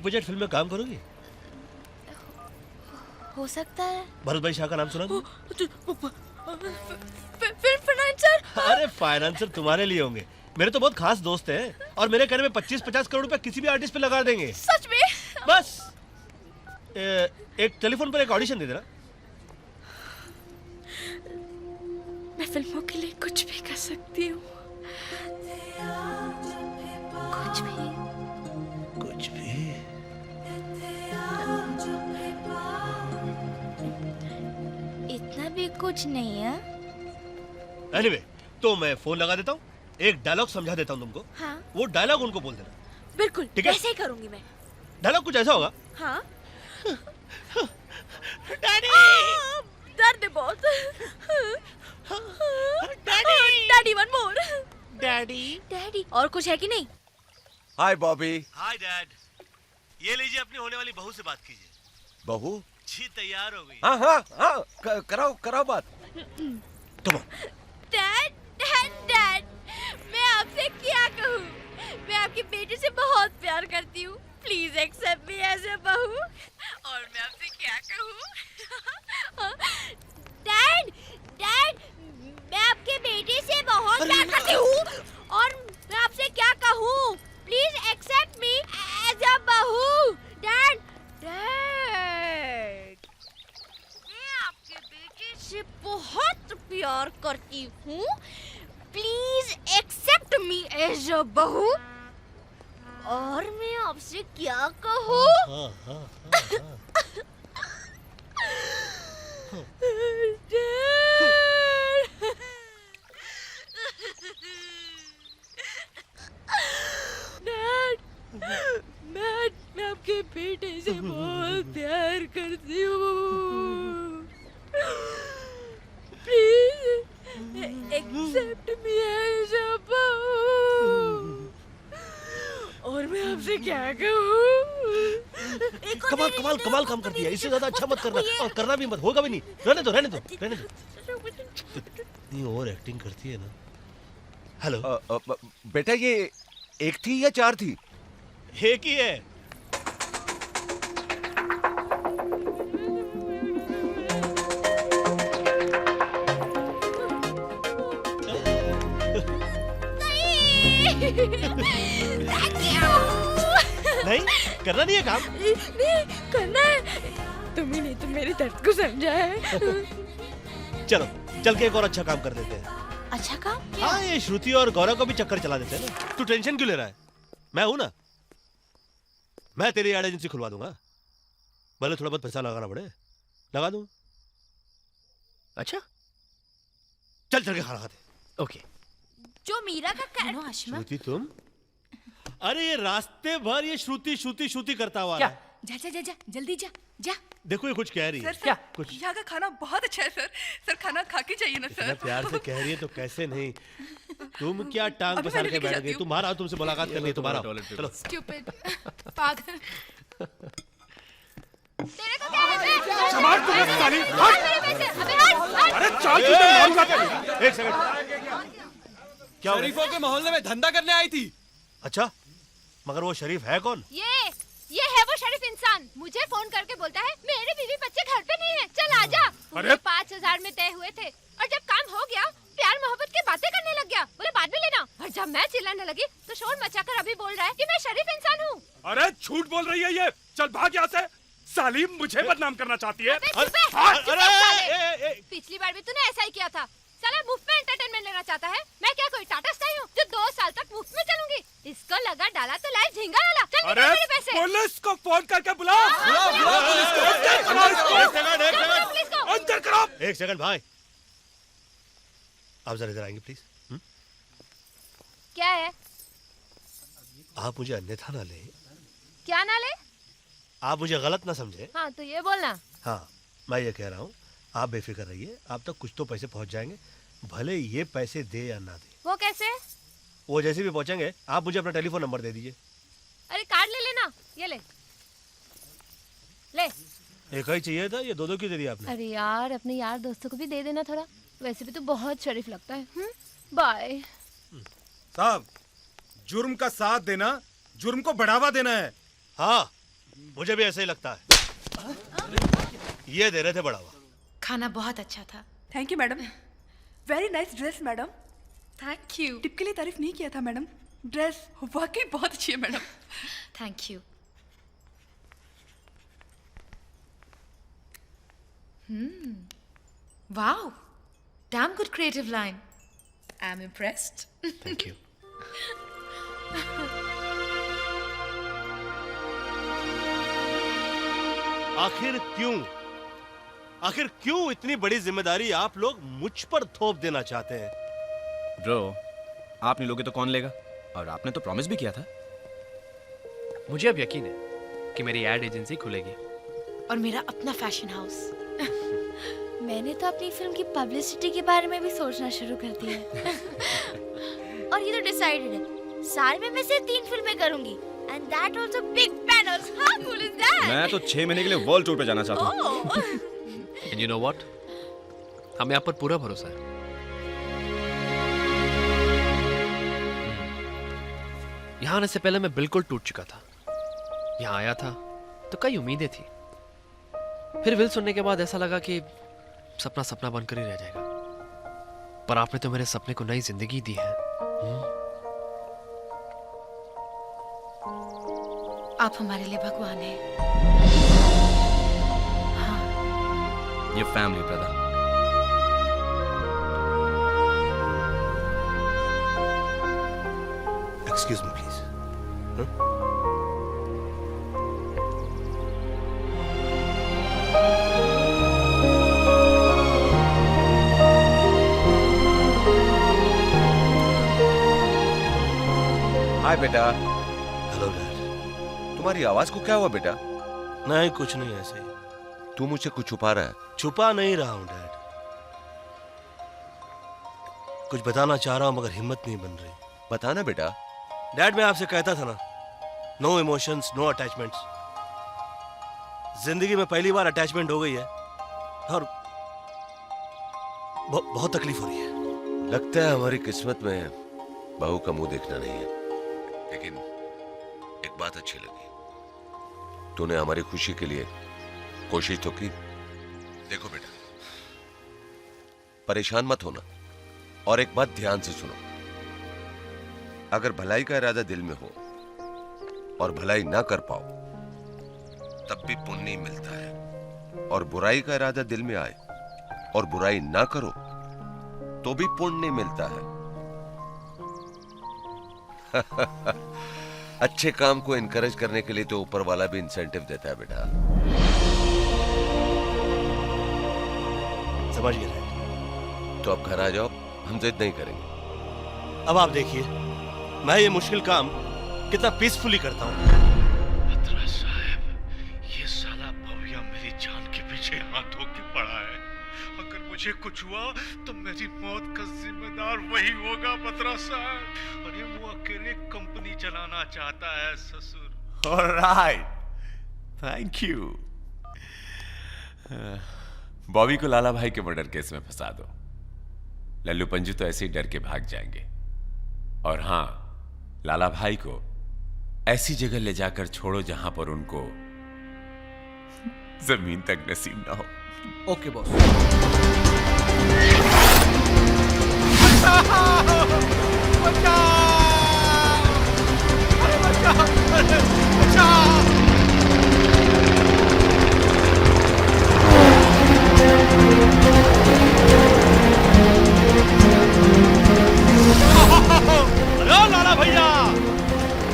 Budget film में काम करोगी? हो सकता है। भरत भाई शाह का नाम सुना तुमने? Film financer. अरे फाइनेंसर तुम्हारे लिए होंगे, मेरे तो बहुत खास दोस्त हैं और मेरे कहने में 25-50 करोड़ रुपए किसी भी आर्टिस्ट पे लगा देंगे। सच में? बस एक टेलीफोन पर एक ऑडिशन दे देना। मैं फिल्मों के लिए कुछ भी कर सकती हूँ। कुछ भी। कुछ भी? इतना भी कुछ नहीं है। एनीवे, तो मैं फोन लगा देता हूँ, एक डायलॉग समझा देता हूँ तुमको। हाँ। वो डायलॉग उनको बोल देना। बिल्कुल, ठीक है? ऐसे ही करूंगी मैं। डायलॉग कुछ ऐसा होगा। हाँ। डैडी! दर्द है बहुत। Daddy one more. डैडी और कुछ है कि नहीं? हाय बॉबी। हाय डैड, ये लीजिए अपनी होने वाली बहू से बात कीजिए। बहू? जी तैयार हो गई। हाँ हाँ हाँ, कराओ बात। Come on. Dad dad dad, मैं आपसे क्या कहूँ, मैं आपकी बेटी से बहुत प्यार करती हूँ। Please accept me as a बहू। और मैं आपसे क्या कहूँ, डैड डैड, मैं आपके बेटे से बहुत प्यार करती हूँ और मैं आपसे क्या कहूँ, please accept me as a बहू। डैड डैड, मैं आपके बेटे से बहुत प्यार करती हूँ, please accept me as a बहू। और मैं आपसे क्या कहूँ, डैड, मैं आपके बेटे से बहुत प्यार करती हूँ, please accept me as a बहू। और मैं आपसे क्या कहूँ, कमाल काम करती है, इससे ज्यादा अच्छा मत करना और करना भी मत, होगा भी नहीं। रहने दो। इतनी ओवर एक्टिंग करती है ना। हेलो। बेटा ये एक थी या चार थी? एक ही है। नहीं करना नहीं है काम। नहीं करना है, तुम ही नहीं तो मेरे दर्द को समझा है। चलो चल के एक और अच्छा काम कर देते हैं। अच्छा काम? हाँ, ये श्रुति और गौरव को भी चक्कर चला देते हैं ना। तू टेंशन क्यों ले रहा है? मैं हूं ना, मैं तेरी एड एजेंसी खुलवा दूंगा। भले थोड़ा बहुत पैसा लगाना पड़े, लगा दूं। अच्छा चल के खाना खाते। ओके। जो मीरा का कैरेक्टर। श्रुति तुम? अरे ये रास्ते भर ये श्रुति करता हुआ क्या? है। जा जल्दी जा। देखो ये कुछ कह रही है। सर, क्या? कुछ यहाँ का खाना बहुत अच्छा है सर खाना खा के चाहिए ना इतना सर। प्यार से कह रही है तो कैसे नहीं। तुम क्या टांग अभी पसार मैं के लेके बैठ जाती गई? हूँ। तुम्हारा तुमसे मुलाकात करनी है, तुम्हारा। चलो स्टूपिड पागल। तेरे को क्या है? समाज को मत साली। अरे चाल एक सेकंड। क्या हो गया? शरीफों के मोहल्ले में धंधा करने आई थी। अच्छा, मगर वो शरीफ है कौन? ये है वो शरीफ इंसान, मुझे फोन करके बोलता है मेरे बीवी बच्चे घर पे नहीं है, चल आजा। अरे 5,000 में तय हुए थे और जब काम हो गया प्यार मोहब्बत की बातें करने लग गया, बोले बाद में लेना। और जब मैं चिल्लाने लगी तो शोर मचाकर अभी बोल रहा है कि मैं शरीफ इंसान हूँ। अरे झूठ बोल रही है ये। चल भाग यहाँ से। साली मुझे बदनाम करना चाहती है। पिछली बार भी तूने ऐसा ही किया था। साला मुफ्त में एंटरटेनमेंट लेना चाहता है। मैं क्या कोई टाटा स्काई हूँ जो 2 साल तक मुफ्त में चलूंगी? इसको लगा डाला तो लाए झींगा वाला। चल निकाल अरे मेरे पैसे। पुलिस को फोन करके बुलाओ। बुलाओ पुलिस को। अंदर करो। एक सेकंड भाई, आप जरा इधर आएंगे प्लीज। क्या है? आप मुझे अन्यथा ना ले, क्या ना ले? आप मुझे गलत ना समझे। हाँ तो ये बोलना। हाँ, मैं ये कह रहा हूँ, आप बेफिक्र रहिए, आप तक कुछ तो पैसे पहुंच जाएंगे, भले ये पैसे दे या ना दे। वो कैसे? वो जैसे भी पहुंचेंगे आप मुझे अपना टेलीफोन नंबर दे दीजिए। अरे कार्ड ले लेना, ये ले। एक ही चाहिए था, ये दो क्यों दे दिया आपने? अरे यार अपने यार दोस्तों को भी दे देना थोड़ा, वैसे भी तो बहुत शरीफ लगता है। बाय। साहब, जुर्म का साथ देना जुर्म को बढ़ावा देना है। हाँ, मुझे भी ऐसा ही लगता है। ये दे रहे थे बढ़ावा। खाना बहुत अच्छा था। Thank you madam. Very nice dress madam. Thank you. Tip के लिए तारीफ नहीं किया था मैडम। ड्रेस वाकई बहुत अच्छी है madam. Thank you. Wow, damn good creative line. I'm impressed. Thank you. आखिर क्यों इतनी बड़ी जिम्मेदारी आप लोग मुझ पर थोप देना चाहते हैं? ब्रो, आप नहीं लोगे तो कौन लेगा? और आपने तो प्रॉमिस भी किया था। मुझे अब यकीन है कि मेरी एड एजेंसी खुलेगी। और मेरा अपना फैशन हाउस। मैंने तो अपनी फिल्म की पब्लिसिटी के बारे में भी सोचना शुरू कर दिया है। और ये तो डिसाइडेड है, साल में मैं सिर्फ 3 फिल्में करूंगी। And that also big panels. How cool is that? मैं तो 6 महीने के लिए वर्ल्ड टूर पे जाना चाहता हूँ। एंड यू नो व्हाट, हमें आप पर पूरा भरोसा है। यहाँ आने से पहले मैं बिल्कुल टूट चुका था। यहाँ आया था तो कई उम्मीदें थी, फिर विल सुनने के बाद ऐसा लगा कि सपना सपना बनकर ही रह जाएगा। पर आपने तो मेरे सपने को नई जिंदगी दी है। आप हमारे लिए भगवान हैं। ये family brother. Excuse me please. Hi बेटा। Hello dad. तुम्हारी आवाज को क्या हुआ बेटा? नहीं, कुछ नहीं, ऐसे ही। तू मुझसे कुछ छुपा रहा है? छुपा नहीं रहा हूं डैड, कुछ बताना चाह रहा हूं मगर हिम्मत नहीं बन रही। बताना बेटा। डैड, मैं आपसे कहता था ना, नो इमोशंस, नो अटैचमेंट्स। जिंदगी में पहली बार अटैचमेंट हो गई है और बहुत तकलीफ हो रही है। लगता है हमारी किस्मत में बहू का मुंह देखना नहीं है। लेकिन एक बात अच्छी लगी, तूने हमारी खुशी के लिए कोशिश तो की। देखो बेटा, परेशान मत होना और एक बात ध्यान से सुनो। अगर भलाई का इरादा दिल में हो और भलाई ना कर पाओ तब भी पुण्य मिलता है, और बुराई का इरादा दिल में आए और बुराई ना करो तो भी पुण्य मिलता है। अच्छे काम को इनकरेज करने के लिए तो ऊपर वाला भी इंसेंटिव देता है बेटा। समझ गए? तो अब घर आ जाओ, हम जिद नहीं करेंगे। अब आप देखिए, मैं ये मुश्किल काम कितना पीसफुली करता हूँ। बत्रा साहब, ये साला भव्या मेरी जान के पीछे हाथ धो के पड़ा है। अगर मुझे कुछ हुआ तो मेरी मौत का जिम्मेदार वही होगा बत्रा साहब। अरे वो अकेले कंपनी चलाना चाहता है ससुर। Alright, thank you. बॉबी को लाला भाई के मर्डर केस में फंसा दो। लल्लू पंजू तो ऐसे ही डर के भाग जाएंगे। और हां, लाला भाई को ऐसी जगह ले जाकर छोड़ो जहां पर उनको जमीन तक नसीब ना हो। Okay boss. अरे लाला भैया,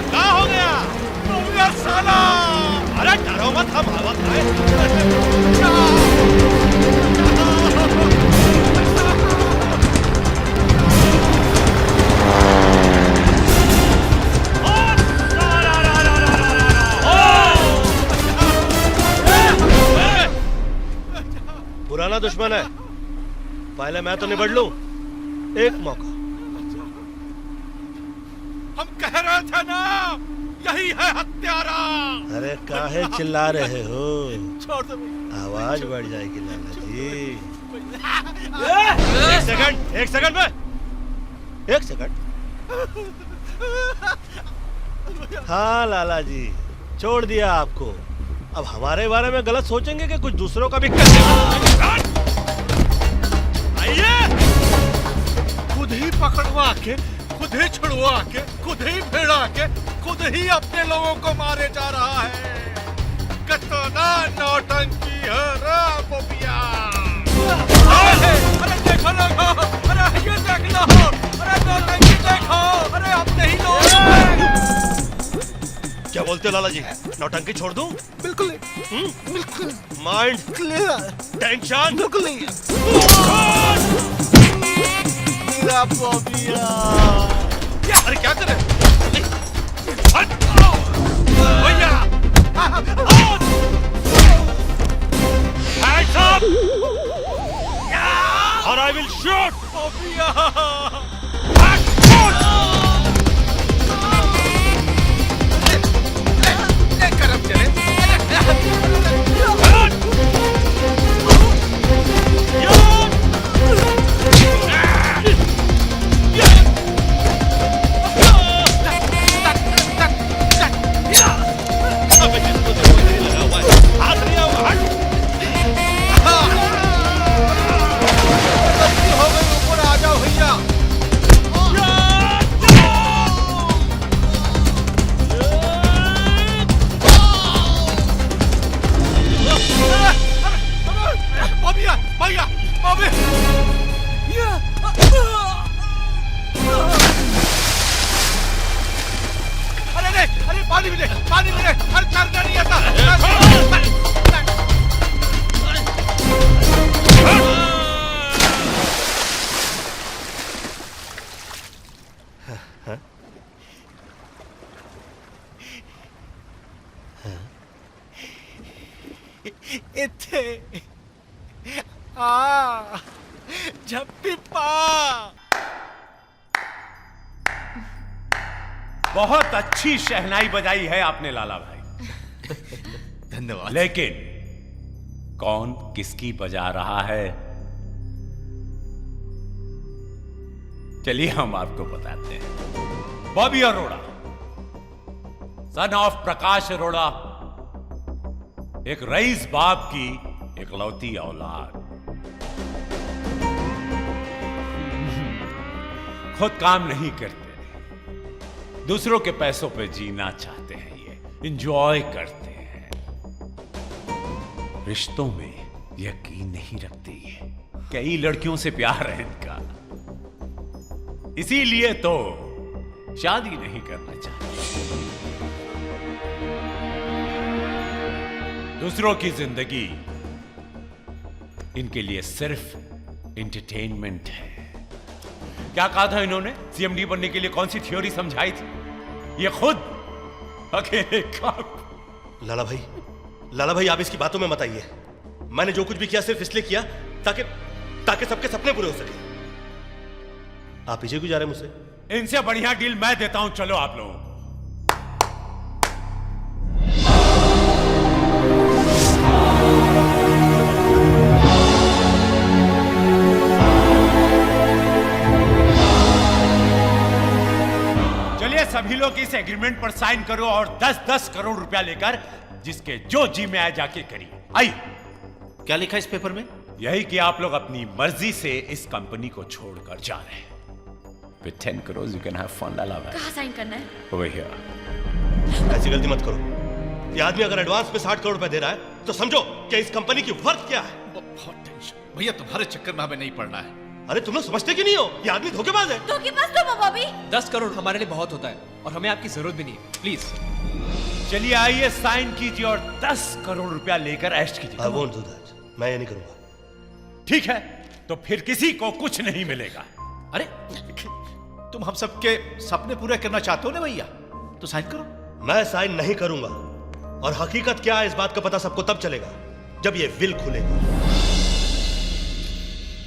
क्या हो गया? साला! अरे डरो मत, हम हवा खाए। पुराना दुश्मन है, पहले मैं तो निबड़ लूं। एक मौका। हम कह रहे थे ना, यही है हत्यारा। अरे काहे चिल्ला रहे हो? छोड़ दो। आवाज बढ़ जाएगी लाला जी। एक सेकंड में, एक सेकंड। हाँ लाला जी, छोड़ दिया आपको। अब हमारे बारे में गलत सोचेंगे कि कुछ दूसरों का भी कर आइए, खुद ही पकड़वा के, खुद ही छुड़वा के, खुद ही भिड़ा के, खुद ही अपने लोगों को मारे जा रहा है। कितना नौटंकी है रे बोबिया। अरे देखो लोगो, अरे ये देख लो, अरे नौटंकी देखो, अरे अपने ही लोग। क्या बोलते हो लाला जी? नौटंकी छोड़ दूं? बिल्कुल नहीं, बिल्कुल माइंड क्लियर, टेंशन बिल्कुल नहीं। मेरा बोबिया। अरे क्या कर रहे हैं? भैया, Hands up! Or I will shoot! बोबिया। बहुत अच्छी शहनाई बजाई है आपने लाला भाई। धन्यवाद। लेकिन कौन किसकी बजा रहा है, चलिए हम आपको बताते हैं। बॉबी अरोड़ा, सन ऑफ प्रकाश अरोड़ा, एक रईस बाप की इकलौती औलाद, खुद काम नहीं करते, दूसरों के पैसों पे जीना चाहते हैं, ये एंजॉय करते हैं, रिश्तों में यकीन नहीं रखते ये, कई लड़कियों से प्यार है इनका, इसीलिए तो शादी नहीं करना चाहते। दूसरों की जिंदगी इनके लिए सिर्फ एंटरटेनमेंट है। क्या कहा था इन्होंने? सीएमडी बनने के लिए कौन सी थ्योरी समझाई थी? ये खुद अकेले काम। लाला भाई आप इसकी बातों में मत आइए। मैंने जो कुछ भी किया सिर्फ इसलिए किया ताकि सबके सपने पूरे हो सके। आप पीछे क्यों जा रहे हैं मुझसे? इनसे बढ़िया डील मैं देता हूं, चलो आप लोग। सभी लोग इस एग्रीमेंट पर साइन करो और 10-10 करोड़ रुपया लेकर जिसके जो जी में आए जाके करिए। आइए। क्या लिखा इस पेपर में? यही कि आप लोग अपनी मर्जी से इस कंपनी को छोड़कर जा रहे हैं। With 10 crores you can have fun, लाला भाई। कहाँ साइन करना है? Over here। ऐसी गलती मत करो। ये आदमी अगर एडवांस में 60 करोड़ रुपए दे रहा है तो समझो कि इस कंपनी की वर्थ क्या है। बहुत टेंशन भैया, तुम्हारे चक्कर में हमें नहीं पड़ना है। अरे तुम लोग समझते क्यों नहीं हो? ये आदमी धोखेबाज है। धोखेबाज तुम हो बॉबी। 10 करोड़ हमारे लिए बहुत होता है और हमें आपकी जरूरत भी नहीं है, प्लीज। चलिए आइए, साइन कीजिए और 10 करोड़ रुपया लेकर ऐश कीजिए। I won't do that। मैं ये नहीं करूंगा। ठीक है, तो फिर किसी को कुछ नहीं मिलेगा। अरे तुम हम सबके सपने पूरे करना चाहते हो ना भैया, तो साइन करो। मैं साइन नहीं करूंगा और हकीकत क्या है इस बात का पता सबको तब चलेगा जब ये विल खुलेगा।